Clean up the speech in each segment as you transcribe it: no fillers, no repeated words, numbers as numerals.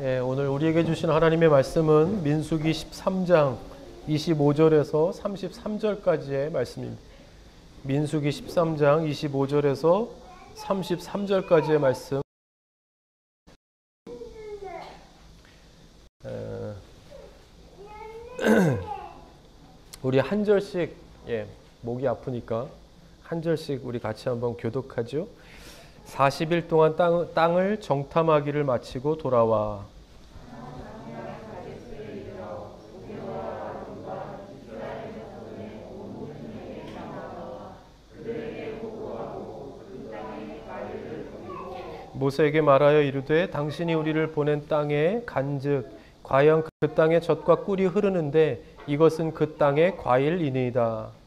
오늘 우리에게 주신 하나님의 말씀은 민수기 13장 25절에서 33절까지의 말씀입니다. 민수기 13장 25절에서 33절까지의 말씀. 우리 한 절씩, 목이 아프니까 한 절씩 우리 같이 한번 교독하죠. 40일 동안 땅을 정탐하기를 마치고 돌아와 모세에게 말하여 이르되 당신이 우리를 보낸 땅에 간즉 과연 그 땅에 젖과 꿀이 흐르는데 이것은 그 땅의 과일이니이다.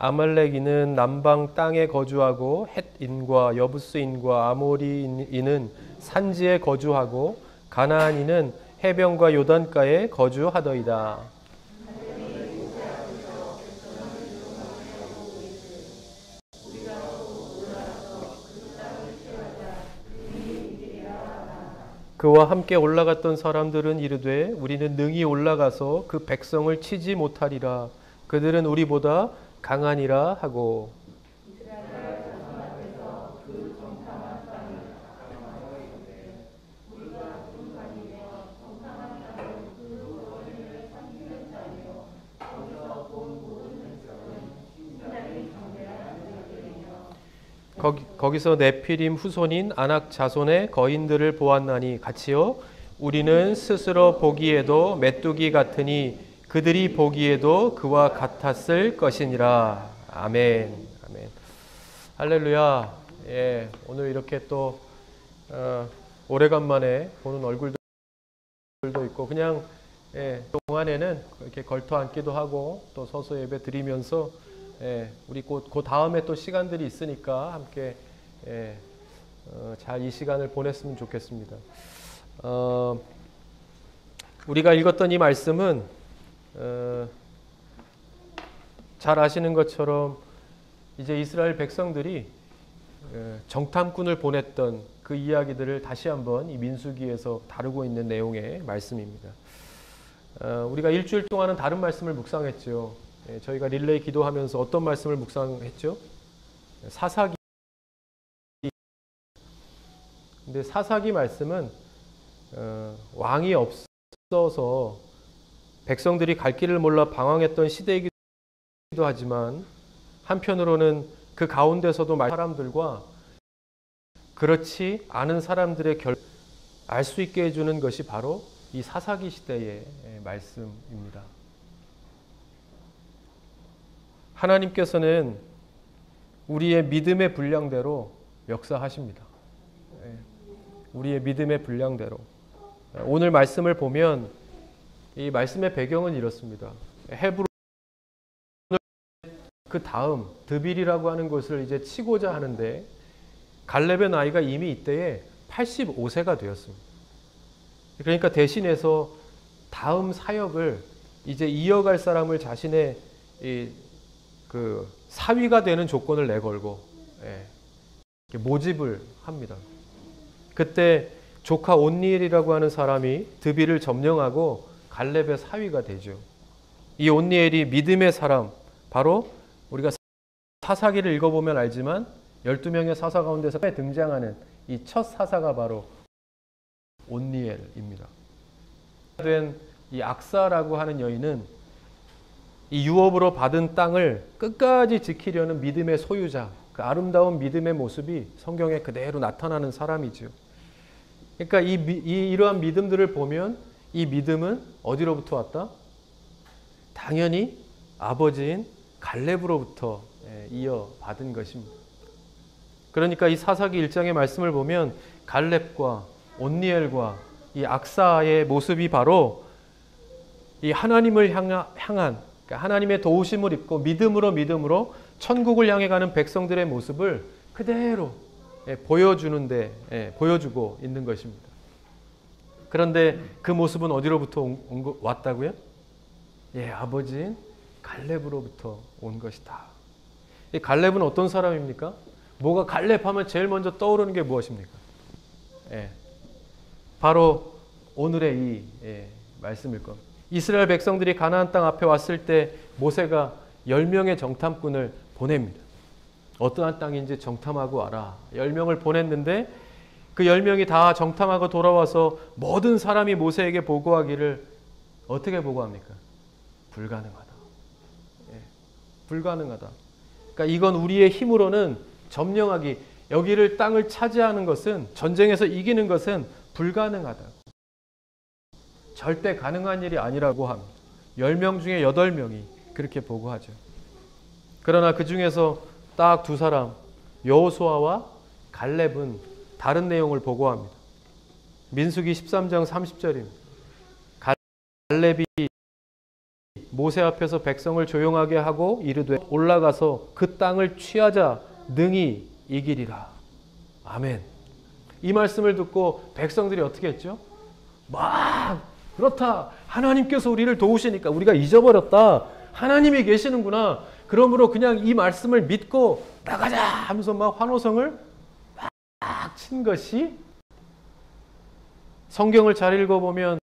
아말렉인은 남방 땅에 거주하고 헷인과 여부스인과 아모리인은 산지에 거주하고 가나안인은 해변과 요단가에 거주하더이다. 그와 함께 올라갔던 사람들은 이르되 우리는 능히 올라가서 그 백성을 치지 못하리라. 그들은 우리보다 강하니라 하고 거기서 네피림 후손인 아낙 자손의 거인들을 보았나니 같이요 우리는 스스로 보기에도 메뚜기 같으니 그들이 보기에도 그와 같았을 것이니라. 아멘. 아멘. 할렐루야. 오늘 이렇게 또 오래간만에 보는 얼굴들도 있고 그냥 동안에는 이렇게 걸터 앉기도 하고 또 서서 예배 드리면서 우리 그 다음에 또 시간들이 있으니까 함께 잘 이 시간을 보냈으면 좋겠습니다. 우리가 읽었던 이 말씀은 잘 아시는 것처럼 이제 이스라엘 백성들이 정탐꾼을 보냈던 그 이야기들을 다시 한번 이 민수기에서 다루고 있는 내용의 말씀입니다. 우리가 일주일 동안은 다른 말씀을 묵상했죠. 저희가 릴레이 기도하면서 어떤 말씀을 묵상했죠? 사사기. 근데 사사기 말씀은 왕이 없어서 백성들이 갈 길을 몰라 방황했던 시대이기도 하지만 한편으로는 그 가운데서도 사람들과 그렇지 않은 사람들의 알 수 있게 해주는 것이 바로 이 사사기 시대의 말씀입니다. 하나님께서는 우리의 믿음의 분량대로 역사하십니다. 우리의 믿음의 분량대로. 오늘 말씀을 보면 이 말씀의 배경은 이렇습니다. 헤브론 그 다음 드빌이라고 하는 곳을 이제 치고자 하는데 갈렙의 나이가 이미 이때에 85세가 되었습니다. 그러니까 대신해서 다음 사역을 이제 이어갈 사람을 자신의 그 사위가 되는 조건을 내걸고 모집을 합니다. 그때 조카 온니엘이라고 하는 사람이 드빌을 점령하고 갈렙의 사위가 되죠. 이 온니엘이 믿음의 사람, 바로 우리가 사사기를 읽어보면 알지만 12명의 사사 가운데서 등장하는 이 첫 사사가 바로 온니엘입니다. 된 이 악사라고 하는 여인은 이 유업으로 받은 땅을 끝까지 지키려는 믿음의 소유자, 그 아름다운 믿음의 모습이 성경에 그대로 나타나는 사람이죠. 그러니까 이러한 믿음들을 보면 이 믿음은 어디로부터 왔다? 당연히 아버지인 갈렙으로부터 이어받은 것입니다. 그러니까 이 사사기 1장의 말씀을 보면 갈렙과 온니엘과 이 악사의 모습이 바로 이 하나님을 향한 그러니까 하나님의 도우심을 입고 믿음으로 천국을 향해 가는 백성들의 모습을 그대로 보여주고 있는 것입니다. 그런데 그 모습은 어디로부터 왔다고요? 아버지인 갈렙으로부터 온 것이다. 이 갈렙은 어떤 사람입니까? 뭐가 갈렙하면 제일 먼저 떠오르는 게 무엇입니까? 바로 오늘의 이 말씀일 겁니다. 이스라엘 백성들이 가나안 땅 앞에 왔을 때 모세가 10명의 정탐꾼을 보냅니다. 어떠한 땅인지 정탐하고 와라. 10명을 보냈는데 그 10명이 다 정탐하고 돌아와서 모든 사람이 모세에게 보고하기를 어떻게 보고합니까? 불가능하다. 불가능하다. 그러니까 이건 우리의 힘으로는 점령하기, 여기를 땅을 차지하는 것은, 전쟁에서 이기는 것은 불가능하다. 절대 가능한 일이 아니라고 합니다. 10명 중에 8명이 그렇게 보고하죠. 그러나 그 중에서 딱 두 사람, 여호수아와 갈렙은 다른 내용을 보고합니다. 민수기 13장 30절입니다. 갈렙이 모세 앞에서 백성을 조용하게 하고 이르되 올라가서 그 땅을 취하자 능히 이기리라. 아멘. 이 말씀을 듣고 백성들이 어떻게 했죠? 막 그렇다. 하나님께서 우리를 도우시니까 우리가 잊어버렸다. 하나님이 계시는구나. 그러므로 그냥 이 말씀을 믿고 나가자 하면서 막 환호성을 막 친 것이, 성경을 잘 읽어보면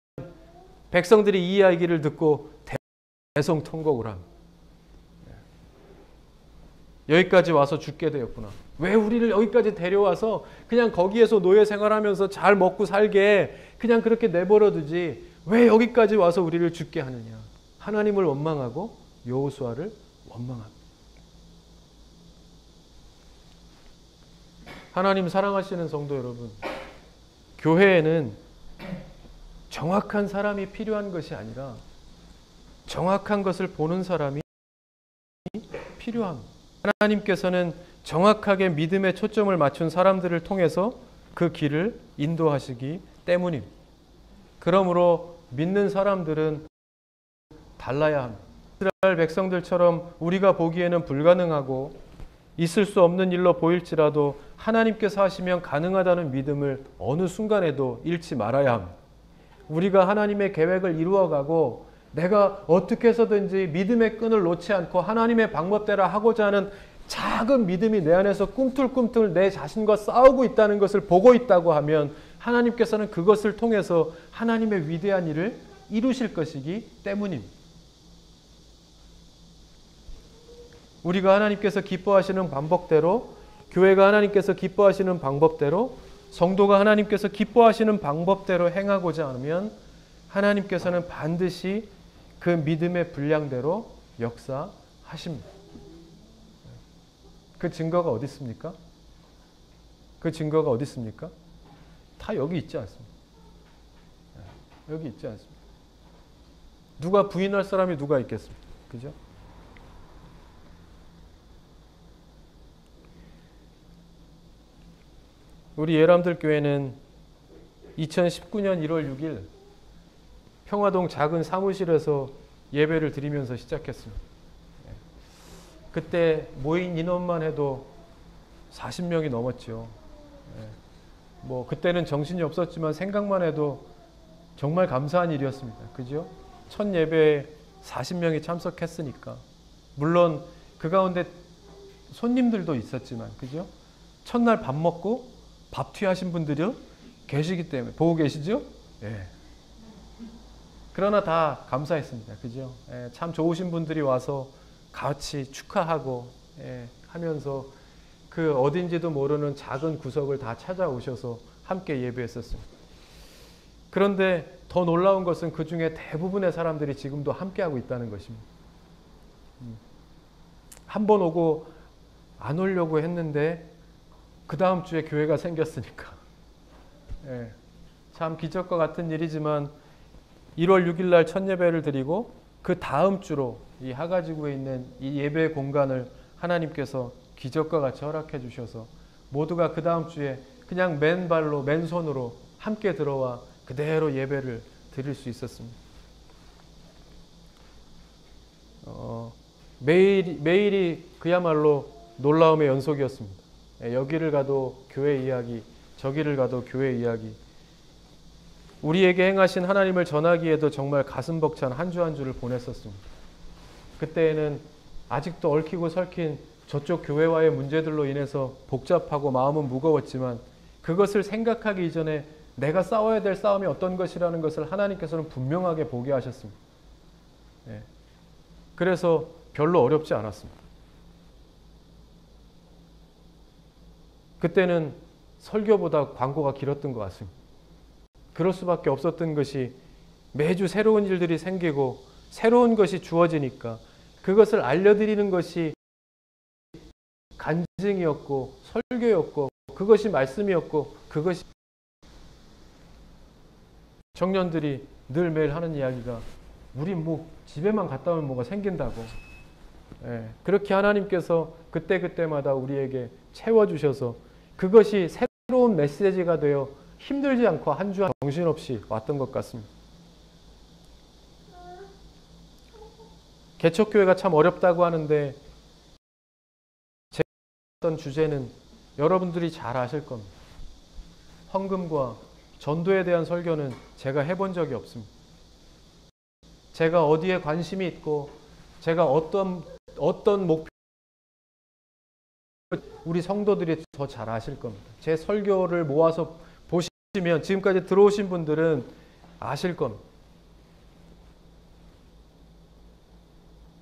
백성들이 이 이야기를 듣고 대성통곡을 합니다. 여기까지 와서 죽게 되었구나. 왜 우리를 여기까지 데려와서 그냥 거기에서 노예 생활하면서 잘 먹고 살게 그냥 그렇게 내버려 두지, 왜 여기까지 와서 우리를 죽게 하느냐. 하나님을 원망하고 여호수아를 원망합니다. 하나님 사랑하시는 성도 여러분, 교회에는 정확한 사람이 필요한 것이 아니라 정확한 것을 보는 사람이 필요합니다. 하나님께서는 정확하게 믿음에 초점을 맞춘 사람들을 통해서 그 길을 인도하시기 때문입니다. 그러므로 믿는 사람들은 달라야 합니다. 이스라엘 백성들처럼 우리가 보기에는 불가능하고 있을 수 없는 일로 보일지라도 하나님께서 하시면 가능하다는 믿음을 어느 순간에도 잃지 말아야 합니다. 우리가 하나님의 계획을 이루어가고 내가 어떻게 해서든지 믿음의 끈을 놓지 않고 하나님의 방법대로 하고자 하는 작은 믿음이 내 안에서 꿈틀꿈틀 내 자신과 싸우고 있다는 것을 보고 있다고 하면 하나님께서는 그것을 통해서 하나님의 위대한 일을 이루실 것이기 때문입니다. 우리가 하나님께서 기뻐하시는 방법대로, 교회가 하나님께서 기뻐하시는 방법대로, 성도가 하나님께서 기뻐하시는 방법대로 행하고자 하면 하나님께서는 반드시 그 믿음의 분량대로 역사하십니다. 그 증거가 어디 있습니까? 그 증거가 어디 있습니까? 다 여기 있지 않습니까? 여기 있지 않습니까? 누가 부인할 사람이 누가 있겠습니까? 그죠? 우리 예람들 교회는 2019년 1월 6일 평화동 작은 사무실에서 예배를 드리면서 시작했습니다. 그때 모인 인원만 해도 40명이 넘었죠. 뭐 그때는 정신이 없었지만 생각만 해도 정말 감사한 일이었습니다. 그죠? 첫 예배에 40명이 참석했으니까. 물론 그 가운데 손님들도 있었지만, 그죠? 첫날 밥 먹고 밥 튀하신 분들이 계시기 때문에, 보고 계시죠? 예. 그러나 다 감사했습니다. 그죠? 예, 참 좋으신 분들이 와서 같이 축하하고 하면서 그 어딘지도 모르는 작은 구석을 다 찾아오셔서 함께 예배했었습니다. 그런데 더 놀라운 것은 그 중에 대부분의 사람들이 지금도 함께하고 있다는 것입니다. 한 번 오고 안 오려고 했는데 그 다음 주에 교회가 생겼으니까. 참 기적과 같은 일이지만 1월 6일 날 첫 예배를 드리고 그 다음 주로 이 하가지구에 있는 이 예배 공간을 하나님께서 기적과 같이 허락해 주셔서 모두가 그 다음 주에 그냥 맨발로 맨손으로 함께 들어와 그대로 예배를 드릴 수 있었습니다. 매일이 그야말로 놀라움의 연속이었습니다. 여기를 가도 교회 이야기, 저기를 가도 교회 이야기. 우리에게 행하신 하나님을 전하기에도 정말 가슴 벅찬 한 주 한 주를 보냈었습니다. 그때에는 아직도 얽히고 설킨 저쪽 교회와의 문제들로 인해서 복잡하고 마음은 무거웠지만 그것을 생각하기 이전에 내가 싸워야 될 싸움이 어떤 것이라는 것을 하나님께서는 분명하게 보게 하셨습니다. 예. 그래서 별로 어렵지 않았습니다. 그때는 설교보다 광고가 길었던 것 같습니다. 그럴 수밖에 없었던 것이 매주 새로운 일들이 생기고 새로운 것이 주어지니까 그것을 알려드리는 것이 간증이었고 설교였고 그것이 말씀이었고 그것이 청년들이 늘 매일 하는 이야기가 우리 뭐 집에만 갔다 오면 뭐가 생긴다고. 예, 그렇게 하나님께서 그때그때마다 우리에게 채워주셔서 그것이 새로운 메시지가 되어 힘들지 않고 한 주 정신없이 왔던 것 같습니다. 개척교회가 참 어렵다고 하는데 제가 했던 주제는 여러분들이 잘 아실 겁니다. 헌금과 전도에 대한 설교는 제가 해본 적이 없습니다. 제가 어디에 관심이 있고 제가 어떤 목표 우리 성도들이 더 잘 아실 겁니다. 제 설교를 모아서 보시면 지금까지 들어오신 분들은 아실 겁니다.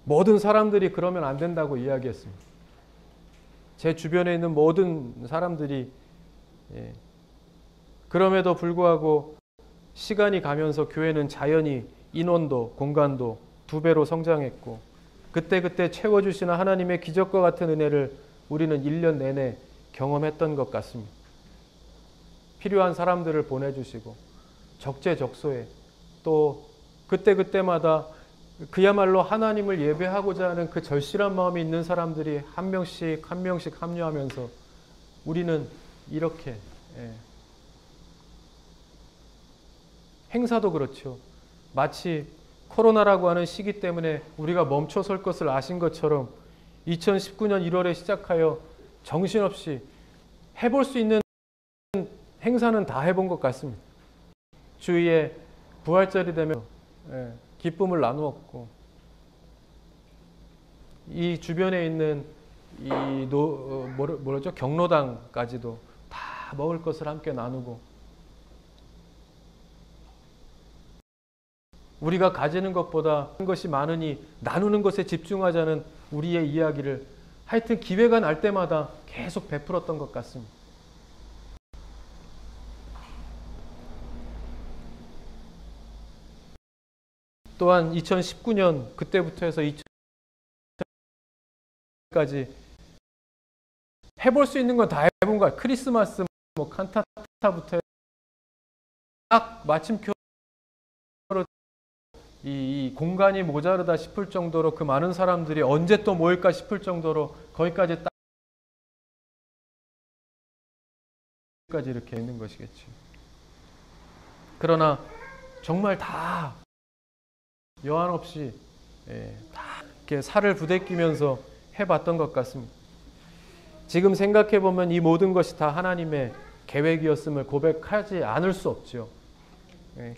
모든 사람들이 그러면 안 된다고 이야기했습니다. 제 주변에 있는 모든 사람들이 그럼에도 불구하고 시간이 가면서 교회는 자연히 인원도 공간도 2배로 성장했고 그때 채워주시는 하나님의 기적과 같은 은혜를 우리는 1년 내내 경험했던 것 같습니다. 필요한 사람들을 보내주시고 적재적소에 또 그때마다 그야말로 하나님을 예배하고자 하는 그 절실한 마음이 있는 사람들이 한 명씩 합류하면서 우리는 이렇게 행사도 그렇죠. 마치 코로나라고 하는 시기 때문에 우리가 멈춰설 것을 아신 것처럼 2019년 1월에 시작하여 정신없이 해볼 수 있는 행사는 다 해본 것 같습니다. 주위에 부활절이 되면 기쁨을 나누었고 이 주변에 있는 이 경로당까지도 다 먹을 것을 함께 나누고 우리가 가지는 것보다 한 것이 많으니 나누는 것에 집중하자는 우리의 이야기를 하여튼 기회가 날 때마다 계속 베풀었던 것 같습니다. 또한 2019년 그때부터 해서 2020까지 해볼 수 있는 건 다 해본 거야. 크리스마스 뭐 칸타타부터 딱 마침표로 이 공간이 모자르다 싶을 정도로 그 많은 사람들이 언제 또 모일까 싶을 정도로 거기까지 까지 이렇게 있는 것이겠죠. 그러나 정말 다 여한 없이 다 이렇게 살을 부대끼면서 해봤던 것 같습니다. 지금 생각해 보면 이 모든 것이 다 하나님의 계획이었음을 고백하지 않을 수 없죠.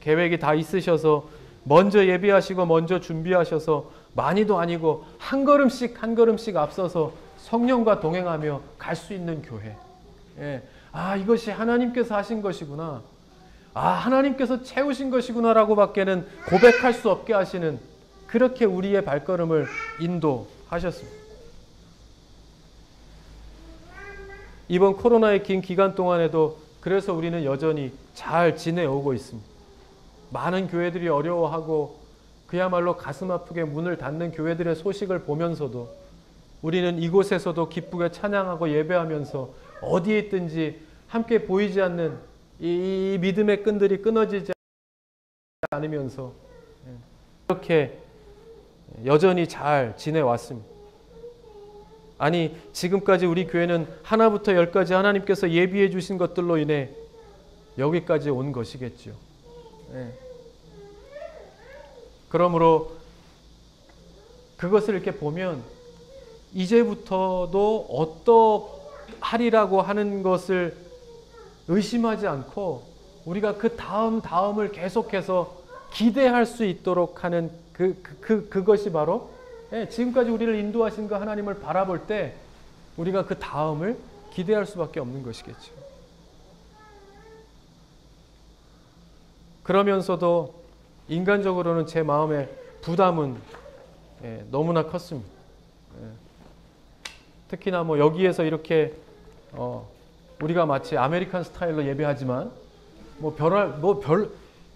계획이 다 있으셔서 먼저 예비하시고 먼저 준비하셔서 많이도 아니고 한 걸음씩 앞서서 성령과 동행하며 갈 수 있는 교회. 이것이 하나님께서 하신 것이구나. 하나님께서 채우신 것이구나라고 밖에는 고백할 수 없게 하시는 그렇게 우리의 발걸음을 인도하셨습니다. 이번 코로나의 긴 기간 동안에도 그래서 우리는 여전히 잘 지내오고 있습니다. 많은 교회들이 어려워하고 그야말로 가슴 아프게 문을 닫는 교회들의 소식을 보면서도 우리는 이곳에서도 기쁘게 찬양하고 예배하면서 어디에 있든지 함께 보이지 않는 이 믿음의 끈들이 끊어지지 않으면서 이렇게 여전히 잘 지내왔습니다. 아니 지금까지 우리 교회는 하나부터 열까지 하나님께서 예비해 주신 것들로 인해 여기까지 온 것이겠죠. 그러므로 그것을 이렇게 보면 이제부터도 어떠하리라고 하는 것을 의심하지 않고 우리가 그 다음을 계속해서 기대할 수 있도록 하는 그것이 바로 예, 지금까지 우리를 인도하신 그 하나님을 바라볼 때 우리가 그 다음을 기대할 수밖에 없는 것이겠죠. 그러면서도 인간적으로는 제 마음의 부담은 너무나 컸습니다. 특히나 뭐 여기에서 이렇게 우리가 마치 아메리칸 스타일로 예배하지만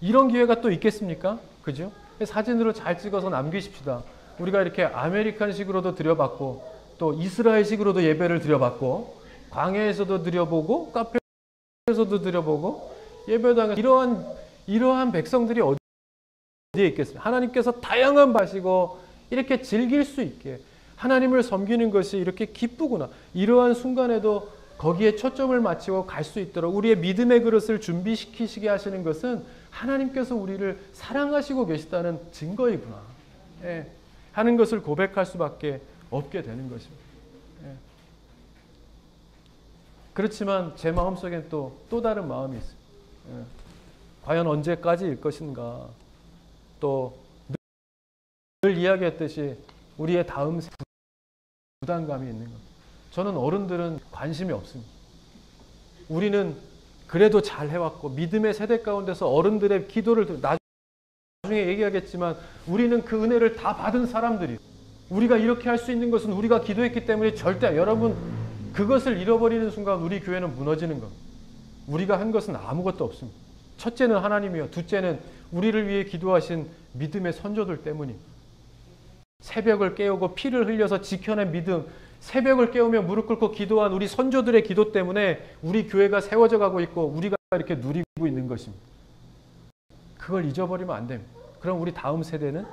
이런 기회가 또 있겠습니까? 그죠? 사진으로 잘 찍어서 남기십시다. 우리가 이렇게 아메리칸식으로도 드려봤고 또 이스라엘식으로도 예배를 드려봤고 광야에서도 드려보고 카페에서도 드려보고 예배당에 이러한 백성들이 어디에 있겠습니까? 하나님께서 다양한 바시고 이렇게 즐길 수 있게 하나님을 섬기는 것이 이렇게 기쁘구나. 이러한 순간에도 거기에 초점을 맞추고 갈 수 있도록 우리의 믿음의 그릇을 준비시키시게 하시는 것은 하나님께서 우리를 사랑하시고 계시다는 증거이구나. 예, 하는 것을 고백할 수밖에 없게 되는 것입니다. 예. 그렇지만 제 마음속엔 또 다른 마음이 있어요. 예. 과연 언제까지일 것인가. 또 늘 이야기했듯이 우리의 다음 부담감이 있는 것. 저는 어른들은 관심이 없습니다. 우리는 그래도 잘 해왔고 믿음의 세대 가운데서 어른들의 기도를 나중에 얘기하겠지만 우리는 그 은혜를 다 받은 사람들이 우리가 이렇게 할 수 있는 것은 우리가 기도했기 때문에 절대 여러분 그것을 잃어버리는 순간 우리 교회는 무너지는 겁니다. 우리가 한 것은 아무것도 없습니다. 첫째는 하나님이요. 둘째는 우리를 위해 기도하신 믿음의 선조들 때문입니다. 새벽을 깨우고 피를 흘려서 지켜낸 믿음, 새벽을 깨우며 무릎 꿇고 기도한 우리 선조들의 기도 때문에 우리 교회가 세워져 가고 있고 우리가 이렇게 누리고 있는 것입니다. 그걸 잊어버리면 안 됩니다. 그럼 우리 다음 세대는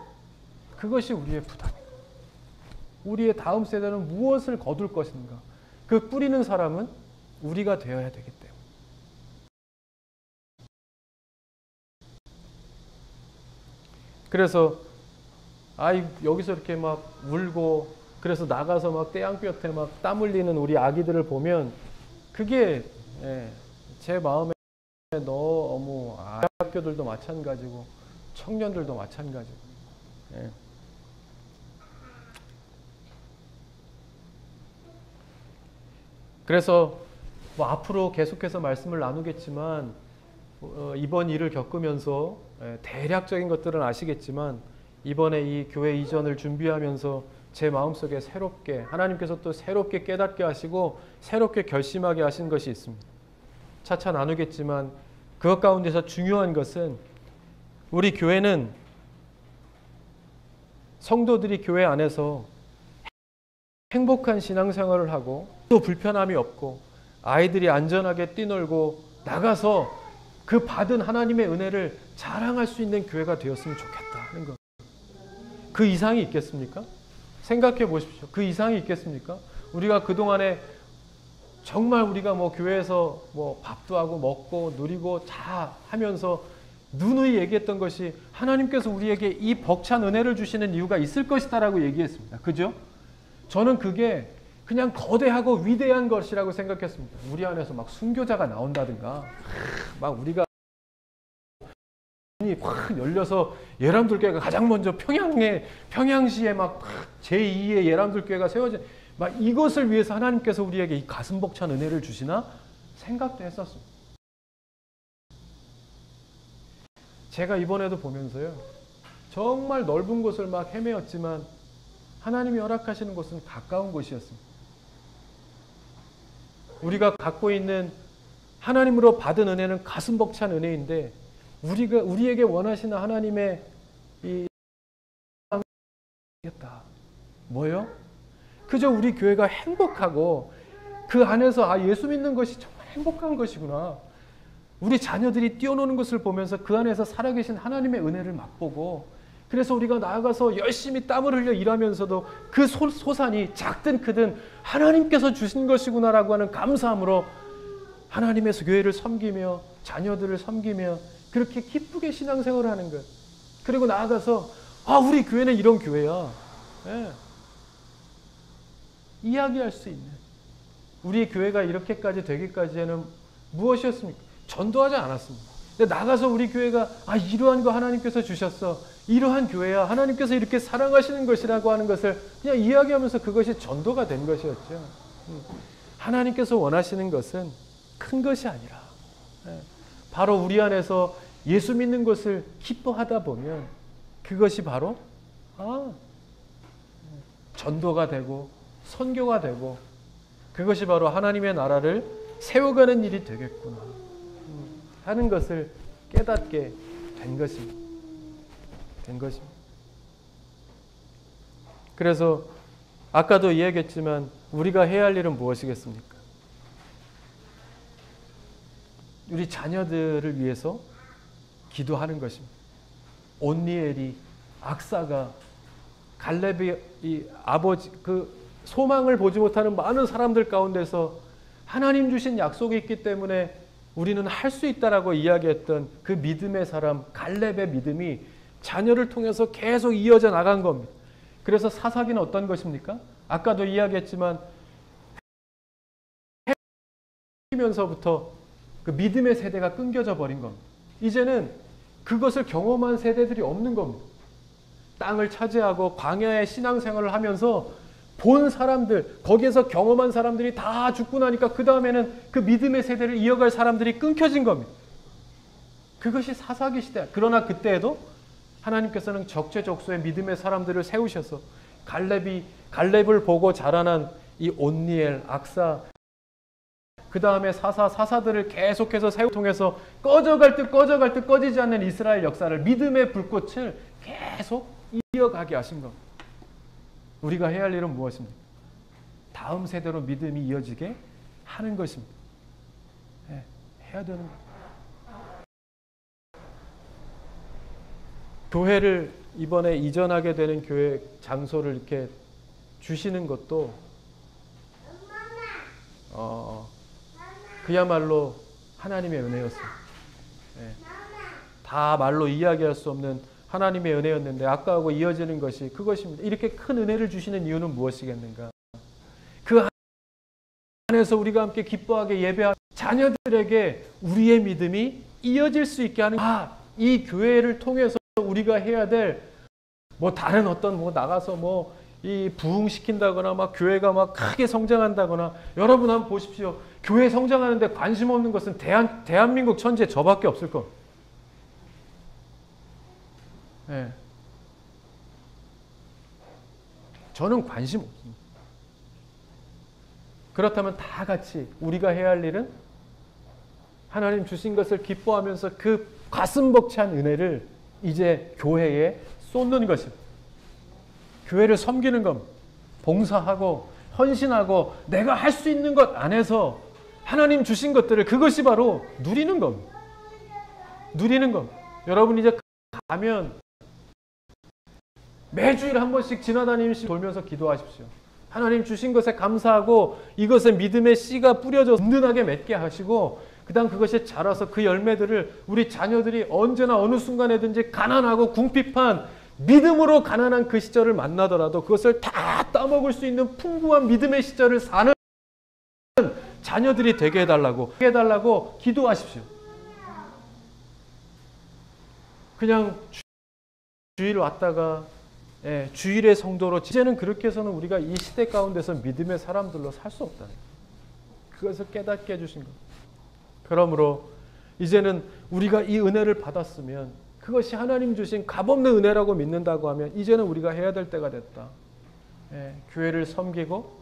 그것이 우리의 부담입니다. 우리의 다음 세대는 무엇을 거둘 것인가? 그 뿌리는 사람은 우리가 되어야 되기 때문에. 그래서 여기서 이렇게 막 울고 그래서 나가서 막 떼양볕에 막 땀 흘리는 우리 아기들을 보면 그게 제 마음에 너무 학교들도 마찬가지고 청년들도 마찬가지고 그래서 뭐 앞으로 계속해서 말씀을 나누겠지만 이번 일을 겪으면서 대략적인 것들은 아시겠지만 이번에 이 교회 이전을 준비하면서 제 마음속에 새롭게 하나님께서 또 새롭게 깨닫게 하시고 새롭게 결심하게 하신 것이 있습니다. 차차 나누겠지만 그것 가운데서 중요한 것은 우리 교회는 성도들이 교회 안에서 행복한 신앙생활을 하고 또 불편함이 없고 아이들이 안전하게 뛰놀고 나가서 그 받은 하나님의 은혜를 자랑할 수 있는 교회가 되었으면 좋겠다 하는 것. 그 이상이 있겠습니까? 생각해 보십시오. 그 이상이 있겠습니까? 우리가 그동안에 정말 우리가 뭐 교회에서 뭐 밥도 하고 먹고 누리고 다 하면서 누누이 얘기했던 것이 하나님께서 우리에게 이 벅찬 은혜를 주시는 이유가 있을 것이다라고 얘기했습니다. 그죠? 저는 그게 그냥 거대하고 위대한 것이라고 생각했습니다. 우리 안에서 막 순교자가 나온다든가 막 우리가 확 열려서 예람들교회가 가장 먼저 평양시에 막 제2의 예람들교회가 세워진 막 이것을 위해서 하나님께서 우리에게 이 가슴 벅찬 은혜를 주시나 생각도 했었습니다. 제가 이번에도 보면서요. 정말 넓은 곳을 막 헤매었지만 하나님이 허락하시는 곳은 가까운 곳이었습니다. 우리가 갖고 있는 하나님으로 받은 은혜는 가슴 벅찬 은혜인데 우리에게 원하시는 하나님의 이 뭐요? 그저 우리 교회가 행복하고 그 안에서 예수 믿는 것이 정말 행복한 것이구나. 우리 자녀들이 뛰어노는 것을 보면서 그 안에서 살아계신 하나님의 은혜를 맛보고 그래서 우리가 나아가서 열심히 땀을 흘려 일하면서도 그 소산이 작든 크든 하나님께서 주신 것이구나라고 하는 감사함으로 하나님의 교회를 섬기며 자녀들을 섬기며 그렇게 기쁘게 신앙생활을 하는 것. 그리고 나아가서 우리 교회는 이런 교회야. 네. 이야기할 수 있는. 우리 교회가 이렇게까지 되기까지에는 무엇이었습니까? 전도하지 않았습니다. 근데 나가서 우리 교회가 이러한 거 하나님께서 주셨어. 이러한 교회야. 하나님께서 이렇게 사랑하시는 것이라고 하는 것을 그냥 이야기하면서 그것이 전도가 된 것이었죠. 하나님께서 원하시는 것은 큰 것이 아니라 바로 우리 안에서 예수 믿는 것을 기뻐하다 보면 그것이 바로 전도가 되고 선교가 되고 그것이 바로 하나님의 나라를 세워가는 일이 되겠구나 하는 것을 깨닫게 된 것입니다. 그래서 아까도 이야기했지만 우리가 해야 할 일은 무엇이겠습니까? 우리 자녀들을 위해서 기도하는 것입니다. 온니엘이 악사가 갈렙이 이 아버지 그 소망을 보지 못하는 많은 사람들 가운데서 하나님 주신 약속이 있기 때문에 우리는 할 수 있다라고 이야기했던 그 믿음의 사람 갈렙의 믿음이 자녀를 통해서 계속 이어져 나간 겁니다. 그래서 사사기는 어떤 것입니까? 아까도 이야기했지만 해면서부터 그 믿음의 세대가 끊겨져 버린 겁니다. 이제는 그것을 경험한 세대들이 없는 겁니다. 땅을 차지하고 광야의 신앙생활을 하면서 본 사람들, 거기에서 경험한 사람들이 다 죽고 나니까 그 다음에는 그 믿음의 세대를 이어갈 사람들이 끊겨진 겁니다. 그것이 사사기 시대야. 그러나 그때에도 하나님께서는 적재적소에 믿음의 사람들을 세우셔서 갈렙을 보고 자라난 이 온니엘, 악사, 그 다음에 사사들을 계속해서 통해서 꺼져갈 듯 꺼지지 않는 이스라엘 역사를 믿음의 불꽃을 계속 이어가게 하신 겁니다. 우리가 해야 할 일은 무엇입니까? 다음 세대로 믿음이 이어지게 하는 것입니다. 해야 되는 거예요. 교회를 이번에 이전하게 되는 교회 장소를 이렇게 주시는 것도 그야말로 하나님의 은혜였어요. 다 말로 이야기할 수 없는 하나님의 은혜였는데 아까하고 이어지는 것이 그것입니다. 이렇게 큰 은혜를 주시는 이유는 무엇이겠는가? 그 안에서 우리가 함께 기뻐하게 예배하는 자녀들에게 우리의 믿음이 이어질 수 있게 하는 이 교회를 통해서 우리가 해야 될 다른 어떤 나가서 이 부흥시킨다거나 교회가 크게 성장한다거나 여러분 한번 보십시오. 교회 성장하는데 관심 없는 것은 대한민국 천지에 저밖에 없을 겁니다. 저는 관심 없습니다. 그렇다면 다 같이 우리가 해야 할 일은 하나님 주신 것을 기뻐하면서 그 가슴 벅찬 은혜를 이제 교회에 쏟는 것입니다. 교회를 섬기는 겁니다. 봉사하고 헌신하고 내가 할 수 있는 것 안에서 하나님 주신 것들을 그것이 바로 누리는 겁니다. 누리는 겁니다. 여러분 이제 가면 매주일 한 번씩 지나다니면서 돌면서 기도하십시오. 하나님 주신 것에 감사하고 이것에 믿음의 씨가 뿌려져 든든하게 맺게 하시고 그 다음 그것이 자라서 그 열매들을 우리 자녀들이 언제나 어느 순간에든지 가난하고 궁핍한 믿음으로 가난한 그 시절을 만나더라도 그것을 다 따먹을 수 있는 풍부한 믿음의 시절을 사는 자녀들이 되게 해달라고 기도하십시오. 그냥 주일 왔다가 주일의 성도로 이제는 그렇게 해서는 우리가 이 시대 가운데서 믿음의 사람들로 살 수 없다는 그것을 깨닫게 해주신 것. 그러므로 이제는 우리가 이 은혜를 받았으면 그것이 하나님 주신 값없는 은혜라고 믿는다고 하면 이제는 우리가 해야 될 때가 됐다. 교회를 섬기고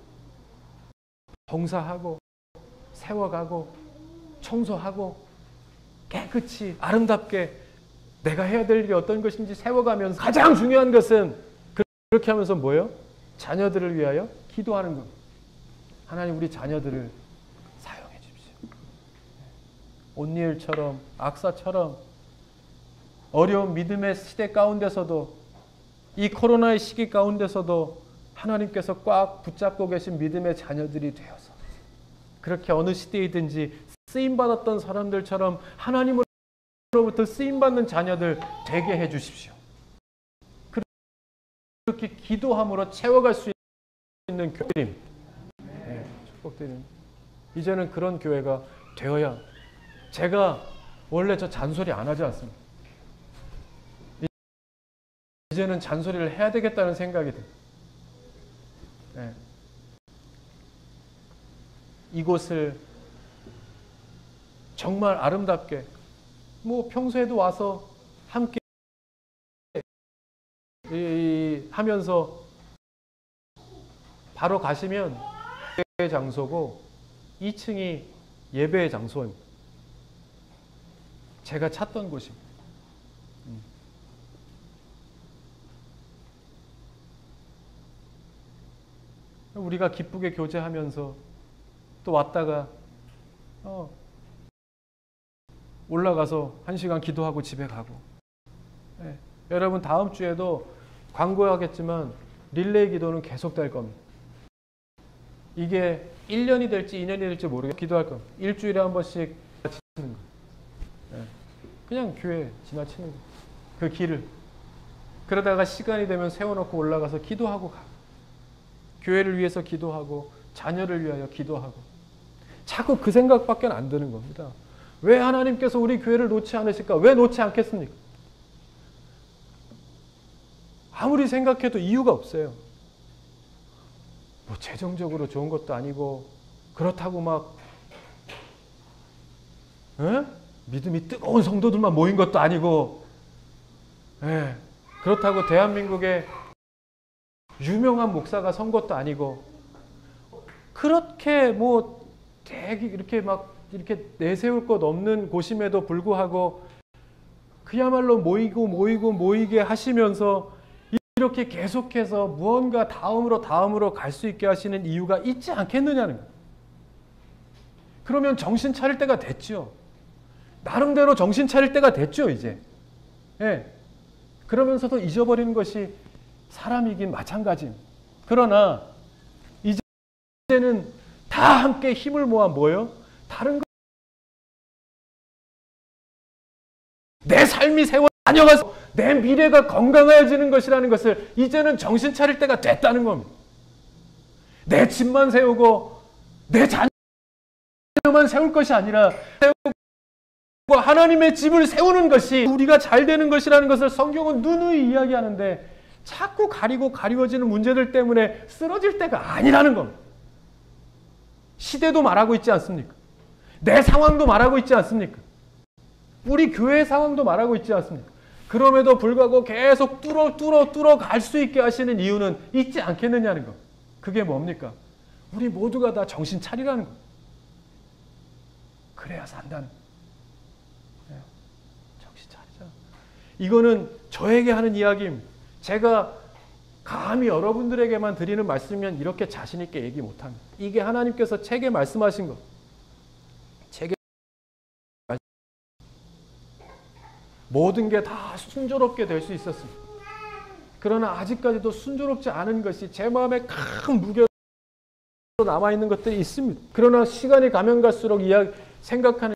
봉사하고 세워가고 청소하고 깨끗이 아름답게 내가 해야 될 일이 어떤 것인지 세워가면서 가장 중요한 것은 그렇게 하면서 뭐예요? 자녀들을 위하여 기도하는 것. 하나님 우리 자녀들을 사용해 주십시오. 온니엘처럼 악사처럼 어려운 믿음의 시대 가운데서도 이 코로나의 시기 가운데서도 하나님께서 꽉 붙잡고 계신 믿음의 자녀들이 되어서 그렇게 어느 시대이든지 쓰임받았던 사람들처럼 하나님으로부터 쓰임받는 자녀들 되게 해주십시오. 그렇게 기도함으로 채워갈 수 있는 교회임. 축복드립니다. 이제는 그런 교회가 되어야 제가 원래 저 잔소리 안 하지 않습니까? 이제는 잔소리를 해야 되겠다는 생각이 듭니다. 네. 이곳을 정말 아름답게 뭐 평소에도 와서 함께 하면서 바로 가시면 예배 장소고 2층이 예배의 장소입니다. 제가 찾던 곳입니다. 우리가 기쁘게 교제하면서 또 왔다가 올라가서 1시간 기도하고 집에 가고. 네. 여러분 다음 주에도 광고하겠지만 릴레이 기도는 계속될 겁니다. 이게 1년이 될지 2년이 될지 모르겠어요. 기도할 겁니다. 일주일에 한 번씩 지나치는 거예요. 네. 그냥 교회 지나치는 거예요. 그 길을. 그러다가 시간이 되면 세워놓고 올라가서 기도하고 가. 교회를 위해서 기도하고 자녀를 위하여 기도하고. 자꾸 그 생각밖에 안 드는 겁니다. 왜 하나님께서 우리 교회를 놓지 않으실까? 왜 놓지 않겠습니까? 아무리 생각해도 이유가 없어요. 뭐 재정적으로 좋은 것도 아니고 그렇다고 막 믿음이 뜨거운 성도들만 모인 것도 아니고 그렇다고 대한민국에 유명한 목사가 선 것도 아니고 그렇게 뭐 되게 이렇게 내세울 것 없는 곳임에도 불구하고 그야말로 모이게 하시면서 이렇게 계속해서 무언가 다음으로 갈 수 있게 하시는 이유가 있지 않겠느냐는 거예요. 그러면 정신 차릴 때가 됐죠. 나름대로 정신 차릴 때가 됐죠, 이제. 그러면서도 잊어버리는 것이 사람이긴 마찬가지입니다. 그러나 이제는 다 함께 힘을 모아 뭐요? 다른 내 삶이 세워 다녀가서 내 미래가 건강해지는 것이라는 것을 이제는 정신 차릴 때가 됐다는 겁니다. 내 집만 세우고 내 자녀만 세울 것이 아니라 세우고 하나님의 집을 세우는 것이 우리가 잘 되는 것이라는 것을 성경은 누누이 이야기하는데 자꾸 가리워지는 문제들 때문에 쓰러질 때가 아니라는 겁니다. 시대도 말하고 있지 않습니까? 내 상황도 말하고 있지 않습니까? 우리 교회의 상황도 말하고 있지 않습니까? 그럼에도 불구하고 계속 뚫어 갈 수 있게 하시는 이유는 있지 않겠느냐는 것. 그게 뭡니까? 우리 모두가 다 정신 차리라는 것. 그래야 산다는 것. 정신 차리자. 이거는 저에게 하는 이야기입니다. 제가 감히 여러분들에게만 드리는 말씀이면 이렇게 자신 있게 얘기 못합니다. 이게 하나님께서 책에 말씀하신 것. 모든 게 다 순조롭게 될 수 있었습니다. 그러나 아직까지도 순조롭지 않은 것이 제 마음에 큰 무게로 남아있는 것들이 있습니다. 그러나 시간이 가면 갈수록 생각하는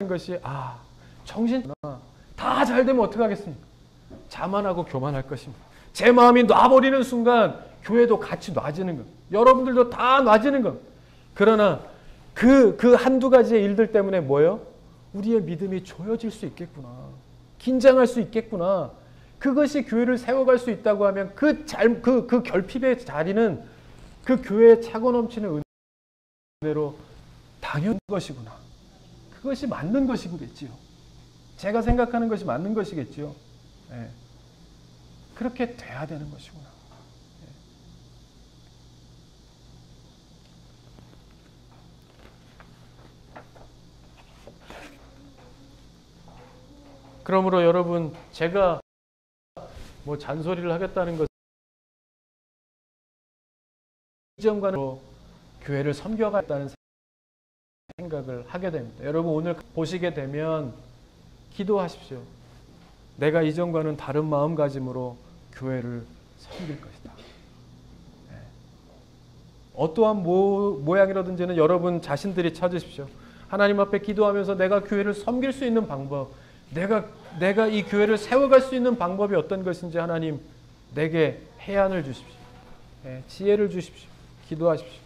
것이 정신 다 잘 되면 어떡하겠습니까? 자만하고 교만할 것입니다. 제 마음이 놔버리는 순간 교회도 같이 놔지는 것. 여러분들도 다 놔지는 것. 그러나 그 한두 가지의 일들 때문에 뭐예요? 우리의 믿음이 조여질 수 있겠구나. 긴장할 수 있겠구나. 그것이 교회를 세워갈 수 있다고 하면 그 결핍의 자리는 그 교회에 차고 넘치는 은혜로 당연한 것이구나. 그것이 맞는 것이겠지요. 제가 생각하는 것이 맞는 것이겠지요. 그렇게 돼야 되는 것이구나. 그러므로 여러분, 제가 뭐 잔소리를 하겠다는 것은 이전과는 교회를 섬겨가겠다는 생각을 하게 됩니다. 여러분 오늘 보시게 되면 기도하십시오. 내가 이전과는 다른 마음가짐으로 교회를 섬길 것이다. 어떠한 모양이라든지는 여러분 자신들이 찾으십시오. 하나님 앞에 기도하면서 내가 교회를 섬길 수 있는 방법, 내가 이 교회를 세워갈 수 있는 방법이 어떤 것인지 하나님 내게 해안을 주십시오. 지혜를 주십시오. 기도하십시오.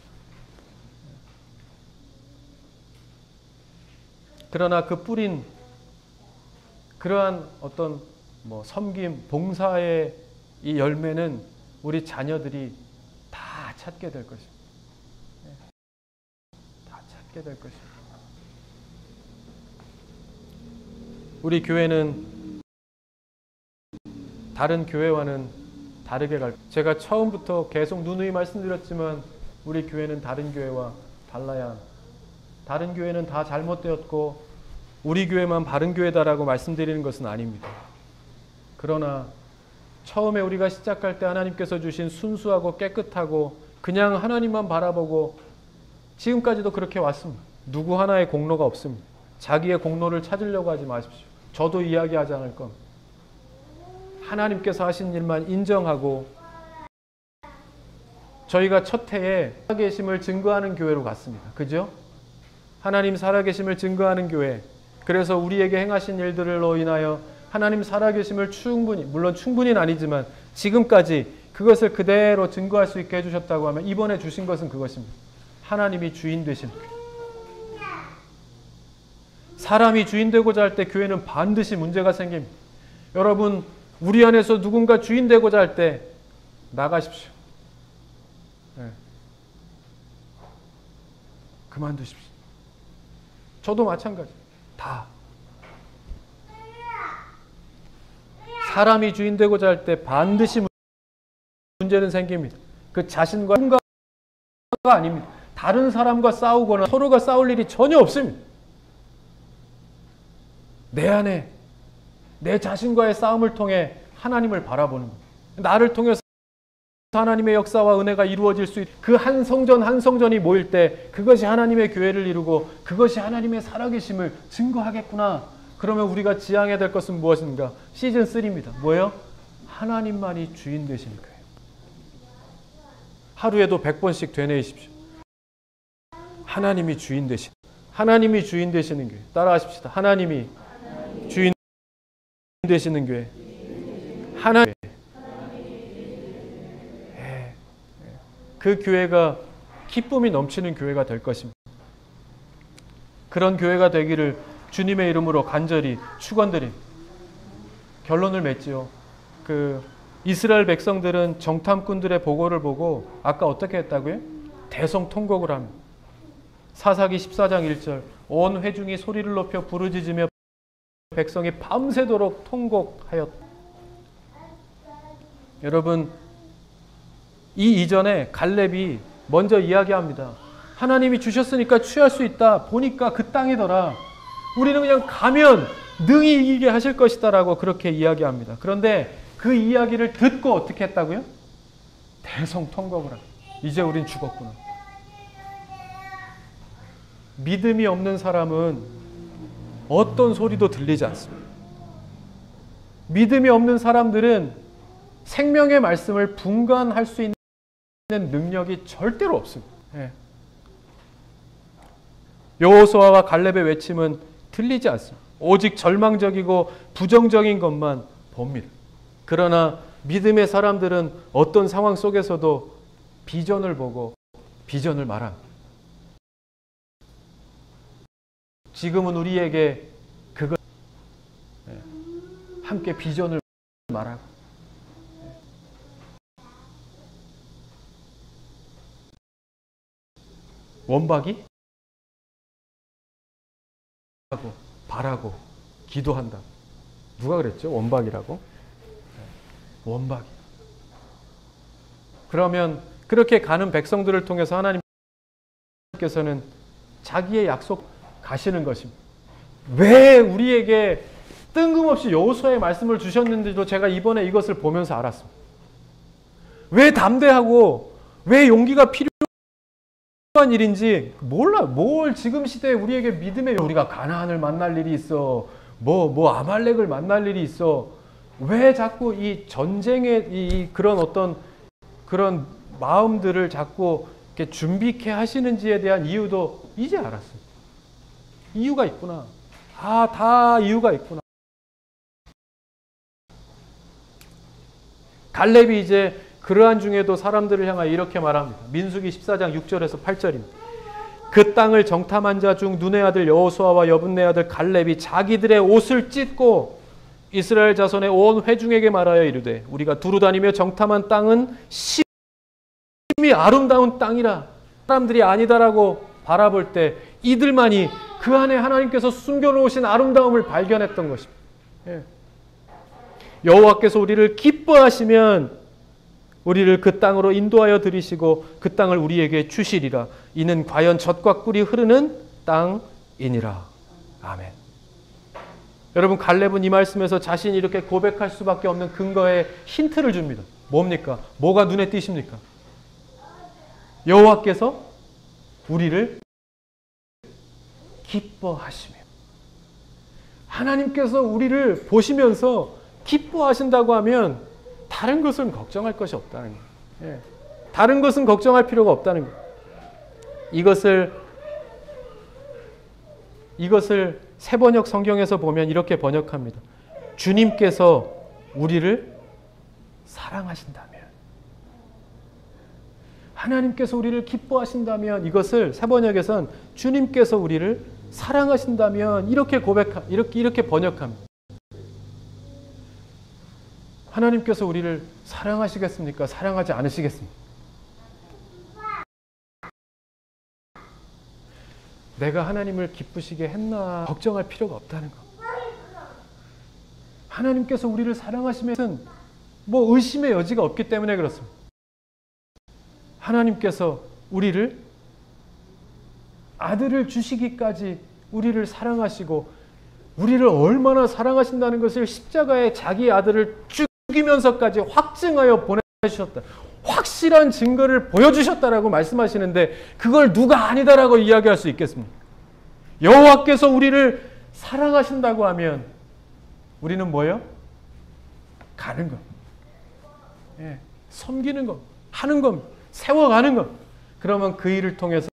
그러나 그 뿌린 그러한 어떤 섬김, 봉사의 이 열매는 우리 자녀들이 다 찾게 될 것입니다. 다 찾게 될 것입니다. 우리 교회는 다른 교회와는 다르게 갈 거예요. 제가 처음부터 계속 누누이 말씀드렸지만 우리 교회는 다른 교회와 달라야 합니다. 다른 교회는 다 잘못되었고 우리 교회만 바른 교회다라고 말씀드리는 것은 아닙니다. 그러나 처음에 우리가 시작할 때 하나님께서 주신 순수하고 깨끗하고 그냥 하나님만 바라보고 지금까지도 그렇게 왔습니다. 누구 하나의 공로가 없습니다. 자기의 공로를 찾으려고 하지 마십시오. 저도 이야기하지 않을 겁니다. 하나님께서 하신 일만 인정하고 저희가 첫 해에 살아계심을 증거하는 교회로 갔습니다. 그죠? 하나님 살아계심을 증거하는 교회. 그래서 우리에게 행하신 일들로 인하여 하나님 살아계심을 충분히, 물론 충분히는 아니지만 지금까지 그것을 그대로 증거할 수 있게 해주셨다고 하면 이번에 주신 것은 그것입니다. 하나님이 주인 되신 교회. 사람이 주인 되고자 할 때 교회는 반드시 문제가 생깁니다. 여러분, 우리 안에서 누군가 주인 되고자 할 때 나가십시오. 네. 그만두십시오. 저도 마찬가지. 다. 사람이 주인 되고자 할 때 반드시 문제는 생깁니다. 그 자신과 누군가가 아닙니다. 다른 사람과 싸우거나 서로가 싸울 일이 전혀 없습니다. 내 안에 내 자신과의 싸움을 통해 하나님을 바라보는 것. 나를 통해서 하나님의 역사와 은혜가 이루어질 수 있는 그 한 성전 한 성전이 모일 때 그것이 하나님의 교회를 이루고 그것이 하나님의 살아계심을 증거하겠구나. 그러면 우리가 지향해야 될 것은 무엇인가? 시즌 3입니다. 뭐예요? 하나님만이 주인 되시는 교회. 하루에도 100번씩 되뇌이십시오. 하나님이 주인 되시는, 하나님이 주인 되시는 교회. 따라하십시다. 하나님이 주인 되시는 교회. 하나님. 그 교회가 기쁨이 넘치는 교회가 될 것입니다. 그런 교회가 되기를 주님의 이름으로 간절히 축원드립니다. 결론을 맺지요. 이스라엘 백성들은 정탐꾼들의 보고를 보고 아까 어떻게 했다고요? 대성통곡을 합니다. 사사기 14장 1절 온 회중이 소리를 높여 부르짖으며 백성이 밤새도록 통곡하였다. 여러분, 이 이전에 갈렙이 먼저 이야기합니다. 하나님이 주셨으니까 취할 수 있다. 보니까 그 땅이더라. 우리는 그냥 가면 능히 이기게 하실 것이다 라고 그렇게 이야기합니다. 그런데 그 이야기를 듣고 어떻게 했다고요? 대성통곡을 합니다. 이제 우린 죽었구나. 믿음이 없는 사람은 어떤 소리도 들리지 않습니다. 믿음이 없는 사람들은 생명의 말씀을 분간할 수 있는 능력이 절대로 없습니다. 여호수아와 갈렙의 외침은 들리지 않습니다. 오직 절망적이고 부정적인 것만 봅니다. 그러나 믿음의 사람들은 어떤 상황 속에서도 비전을 보고 비전을 말합니다. 지금은 우리에게 그것 함께 비전을 말하고 원박이 하고 바라고 기도한다. 누가 그랬죠? 원박이라고? 원박이. 그러면 그렇게 가는 백성들을 통해서 하나님께서는 자기의 약속 가시는 것입니다. 왜 우리에게 뜬금없이 여호수아의 말씀을 주셨는지도 제가 이번에 이것을 보면서 알았습니다. 왜 담대하고 왜 용기가 필요한 일인지 몰라. 뭘 지금 시대에 우리에게 믿음의 우리가 가나안을 만날 일이 있어. 뭐 아말렉을 만날 일이 있어. 왜 자꾸 이 전쟁의 이 그런 어떤 그런 마음들을 자꾸 이렇게 준비케 하시는지에 대한 이유도 이제 알았습니다. 이유가 있구나. 다 이유가 있구나. 갈렙이 이제 그러한 중에도 사람들을 향하여 이렇게 말합니다. 민수기 14장 6절에서 8절입니다. 그 땅을 정탐한 자 중 눈의 아들 여호수아와 여분네 아들 갈렙이 자기들의 옷을 찢고 이스라엘 자손의 온 회중에게 말하여 이르되 우리가 두루 다니며 정탐한 땅은 심히 아름다운 땅이라. 사람들이 아니다라고 바라볼 때 이들만이 그 안에 하나님께서 숨겨놓으신 아름다움을 발견했던 것입니다. 예. 여호와께서 우리를 기뻐하시면 우리를 그 땅으로 인도하여 들이시고 그 땅을 우리에게 주시리라. 이는 과연 젖과 꿀이 흐르는 땅이니라. 아멘. 여러분, 갈렙은 이 말씀에서 자신이 이렇게 고백할 수밖에 없는 근거에 힌트를 줍니다. 뭡니까? 뭐가 눈에 띄십니까? 여호와께서 우리를 기뻐하시며, 하나님께서 우리를 보시면서 기뻐하신다고 하면 다른 것은 걱정할 것이 없다는 거예요. 예. 다른 것은 걱정할 필요가 없다는 거예요. 이것을 새번역 성경에서 보면 이렇게 번역합니다. 주님께서 우리를 사랑하신다면, 하나님께서 우리를 기뻐하신다면, 이것을 새번역에선 주님께서 우리를 사랑하신다면 이렇게 번역합니다. 하나님께서 우리를 사랑하시겠습니까? 사랑하지 않으시겠습니까? 내가 하나님을 기쁘시게 했나 걱정할 필요가 없다는 것. 하나님께서 우리를 사랑하시면 뭐 의심의 여지가 없기 때문에 그렇습니다. 하나님께서 우리를 아들을 주시기까지 우리를 사랑하시고, 우리를 얼마나 사랑하신다는 것을 십자가에 자기 아들을 죽이면서까지 확증하여 보내주셨다. 확실한 증거를 보여주셨다라고 말씀하시는데 그걸 누가 아니다라고 이야기할 수 있겠습니까? 여호와께서 우리를 사랑하신다고 하면 우리는 뭐예요? 가는 것, 예, 섬기는 것, 하는 것, 세워가는 것. 그러면 그 일을 통해서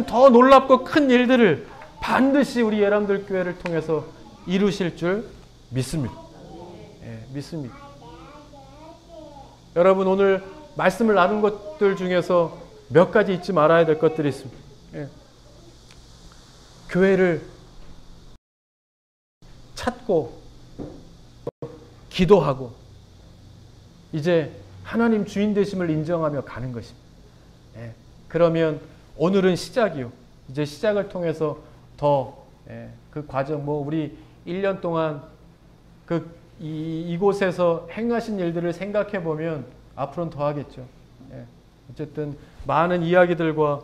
더 놀랍고 큰 일들을 반드시 우리 예람들 교회를 통해서 이루실 줄 믿습니다. 예, 믿습니다. 여러분, 오늘 말씀을 나눈 것들 중에서 몇 가지 잊지 말아야 될 것들이 있습니다. 예. 교회를 찾고 기도하고 이제 하나님 주인 되심을 인정하며 가는 것입니다. 예. 그러면 오늘은 시작이요. 이제 시작을 통해서 더 그 과정, 우리 1년 동안 이곳에서 행하신 일들을 생각해 보면 앞으로는 더 하겠죠. 예. 어쨌든 많은 이야기들과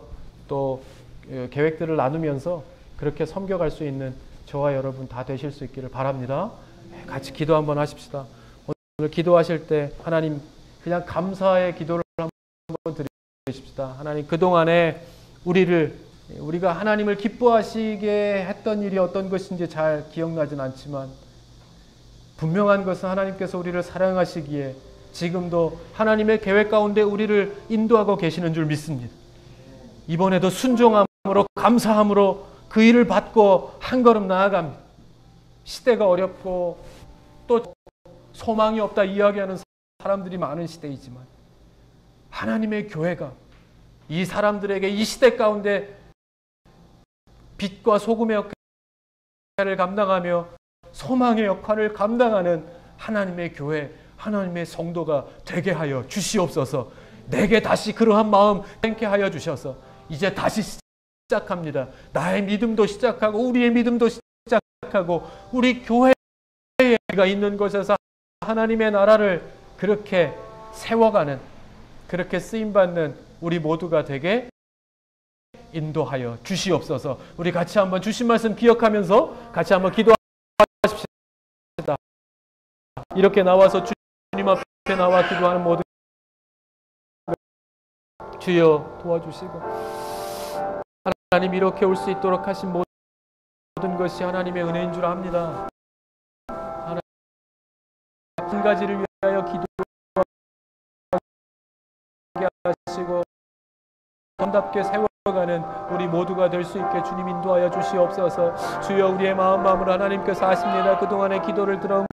또 계획들을 나누면서 그렇게 섬겨갈 수 있는 저와 여러분 다 되실 수 있기를 바랍니다. 같이 기도 한번 하십시다. 오늘 기도하실 때 하나님, 그냥 감사의 기도를 한번 드리십시다. 하나님, 그동안에 우리가 하나님을 기뻐하시게 했던 일이 어떤 것인지 잘 기억나진 않지만 분명한 것은 하나님께서 우리를 사랑하시기에 지금도 하나님의 계획 가운데 우리를 인도하고 계시는 줄 믿습니다. 이번에도 순종함으로, 감사함으로 그 일을 받고 한 걸음 나아갑니다. 시대가 어렵고 또 소망이 없다 이야기하는 사람들이 많은 시대이지만 하나님의 교회가 이 사람들에게 이 시대 가운데 빛과 소금의 역할을 감당하며 소망의 역할을 감당하는 하나님의 교회, 하나님의 성도가 되게 하여 주시옵소서. 내게 다시 그러한 마음 생게 하여 주셔서 이제 다시 시작합니다. 나의 믿음도 시작하고 우리의 믿음도 시작하고 우리 교회가 있는 곳에서 하나님의 나라를 그렇게 세워가는, 그렇게 쓰임받는 우리 모두가 되게 인도하여 주시옵소서. 우리 같이 한번 주신 말씀 기억하면서 같이 한번 기도하십시다. 이렇게 나와서 주님 앞에 나와 기도하는 모든 주여 도와주시고, 하나님 이렇게 올 수 있도록 하신 모든 것이 하나님의 은혜인 줄 압니다. 하나님 한 가지를 위하여 기도하시고 정답게 세워가는 우리 모두가 될 수 있게 주님 인도하여 주시옵소서. 주여, 우리의 마음으로 하나님께서 아십니다. 그동안의 기도를 들어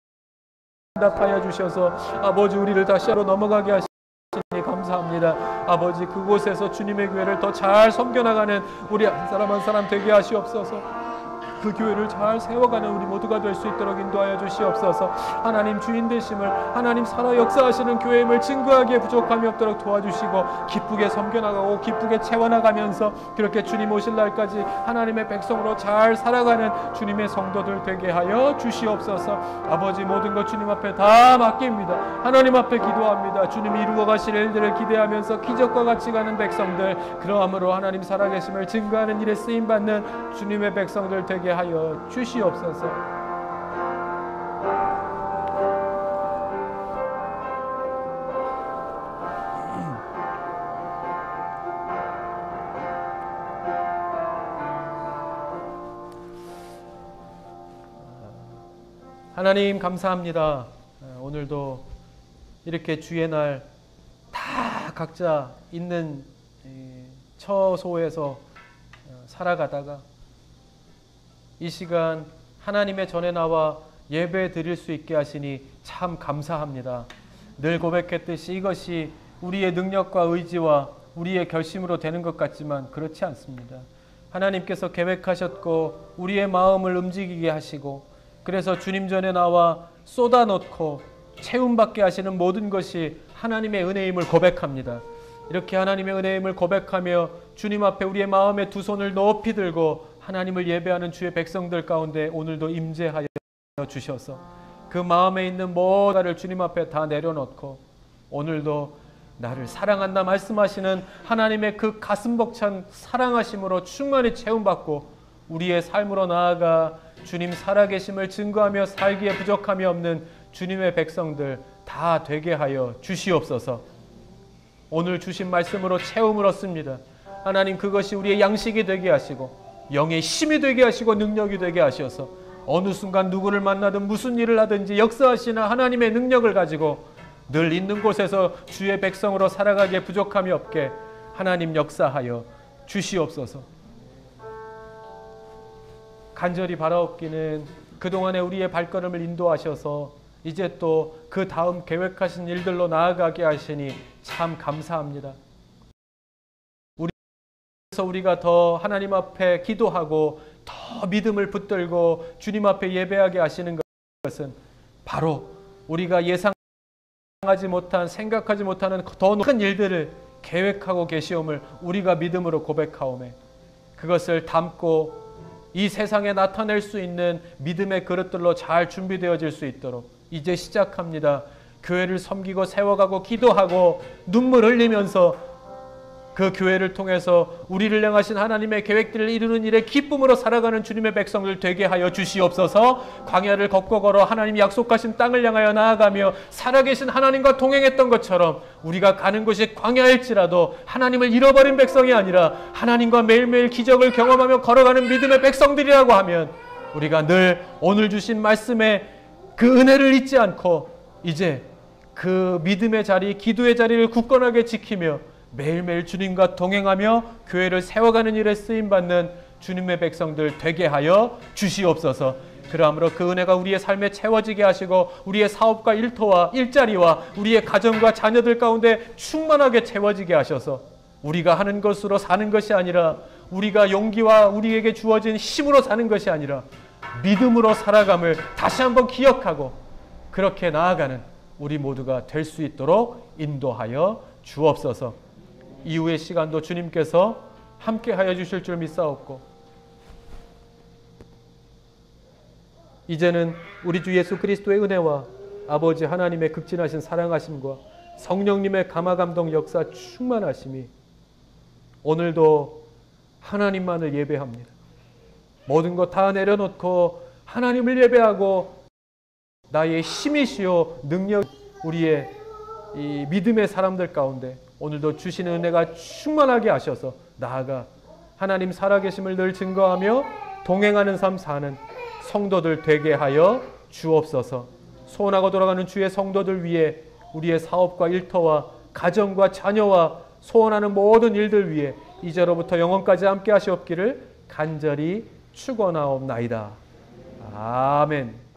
응답하여 주셔서 아버지, 우리를 다시 하러 넘어가게 하시니 감사합니다. 아버지, 그곳에서 주님의 교회를 더 잘 섬겨나가는 우리 한 사람 한 사람 되게 하시옵소서. 그 교회를 잘 세워가는 우리 모두가 될 수 있도록 인도하여 주시옵소서. 하나님 주인 되심을, 하나님 살아 역사하시는 교회임을 증거하기에 부족함이 없도록 도와주시고 기쁘게 섬겨나가고 기쁘게 채워나가면서 그렇게 주님 오실 날까지 하나님의 백성으로 잘 살아가는 주님의 성도들 되게 하여 주시옵소서. 아버지, 모든 것 주님 앞에 다 맡깁니다. 하나님 앞에 기도합니다. 주님이 이루어 가실 일들을 기대하면서 기적과 같이 가는 백성들, 그러함으로 하나님 살아계심을 증거하는 일에 쓰임받는 주님의 백성들 되게 하여 주시옵소서. 하나님 감사합니다. 오늘도 이렇게 주의 날 다 각자 있는 처소에서 살아가다가 이 시간 하나님의 전에 나와 예배 드릴 수 있게 하시니 참 감사합니다. 늘 고백했듯이 이것이 우리의 능력과 의지와 우리의 결심으로 되는 것 같지만 그렇지 않습니다. 하나님께서 계획하셨고 우리의 마음을 움직이게 하시고 그래서 주님 전에 나와 쏟아놓고 채움받게 하시는 모든 것이 하나님의 은혜임을 고백합니다. 이렇게 하나님의 은혜임을 고백하며 주님 앞에 우리의 마음에 두 손을 높이 들고 하나님을 예배하는 주의 백성들 가운데 오늘도 임재하여 주셔서 그 마음에 있는 모든 주님 앞에 다 내려놓고 오늘도 나를 사랑한다 말씀하시는 하나님의 그 가슴 벅찬 사랑하심으로 충만히 채움받고 우리의 삶으로 나아가 주님 살아계심을 증거하며 살기에 부족함이 없는 주님의 백성들 다 되게 하여 주시옵소서. 오늘 주신 말씀으로 채움을 얻습니다. 하나님, 그것이 우리의 양식이 되게 하시고 영의 힘이 되게 하시고 능력이 되게 하셔서 어느 순간 누구를 만나든 무슨 일을 하든지 역사하시는 하나님의 능력을 가지고 늘 있는 곳에서 주의 백성으로 살아가기에 부족함이 없게 하나님 역사하여 주시옵소서. 간절히 바라옵기는 그동안에 우리의 발걸음을 인도하셔서 이제 또 그 다음 계획하신 일들로 나아가게 하시니 참 감사합니다. 그래서 우리가 더 하나님 앞에 기도하고 더 믿음을 붙들고 주님 앞에 예배하게 하시는 것은 바로 우리가 예상하지 못한, 생각하지 못하는 더 큰 일들을 계획하고 계시옴을 우리가 믿음으로 고백하오매 그것을 담고 이 세상에 나타낼 수 있는 믿음의 그릇들로 잘 준비되어질 수 있도록 이제 시작합니다. 교회를 섬기고 세워가고 기도하고 눈물 흘리면서 그 교회를 통해서 우리를 향하신 하나님의 계획들을 이루는 일에 기쁨으로 살아가는 주님의 백성들 되게 하여 주시옵소서. 광야를 걷고 걸어 하나님 약속하신 땅을 향하여 나아가며 살아계신 하나님과 동행했던 것처럼 우리가 가는 곳이 광야일지라도 하나님을 잃어버린 백성이 아니라 하나님과 매일매일 기적을 경험하며 걸어가는 믿음의 백성들이라고 하면 우리가 늘 오늘 주신 말씀에 그 은혜를 잊지 않고 이제 그 믿음의 자리, 기도의 자리를 굳건하게 지키며 매일매일 주님과 동행하며 교회를 세워가는 일에 쓰임받는 주님의 백성들 되게 하여 주시옵소서. 그러므로 그 은혜가 우리의 삶에 채워지게 하시고 우리의 사업과 일터와 일자리와 우리의 가정과 자녀들 가운데 충만하게 채워지게 하셔서 우리가 하는 것으로 사는 것이 아니라 우리가 용기와 우리에게 주어진 힘으로 사는 것이 아니라 믿음으로 살아감을 다시 한번 기억하고 그렇게 나아가는 우리 모두가 될 수 있도록 인도하여 주옵소서. 이후의 시간도 주님께서 함께 하여 주실 줄 믿사옵고 이제는 우리 주 예수 그리스도의 은혜와 아버지 하나님의 극진하신 사랑하심과 성령님의 감화감동 역사 충만하심이 오늘도 하나님만을 예배합니다. 모든 것 다 내려놓고 하나님을 예배하고 나의 힘이시요 능력 우리의 이 믿음의 사람들 가운데 오늘도 주시는 은혜가 충만하게 하셔서 나아가 하나님 살아계심을 늘 증거하며 동행하는 삶 사는 성도들 되게 하여 주옵소서. 소원하고 돌아가는 주의 성도들 위해 우리의 사업과 일터와 가정과 자녀와 소원하는 모든 일들 위해 이제로부터 영원까지 함께 하시옵기를 간절히 축원하옵나이다. 아멘.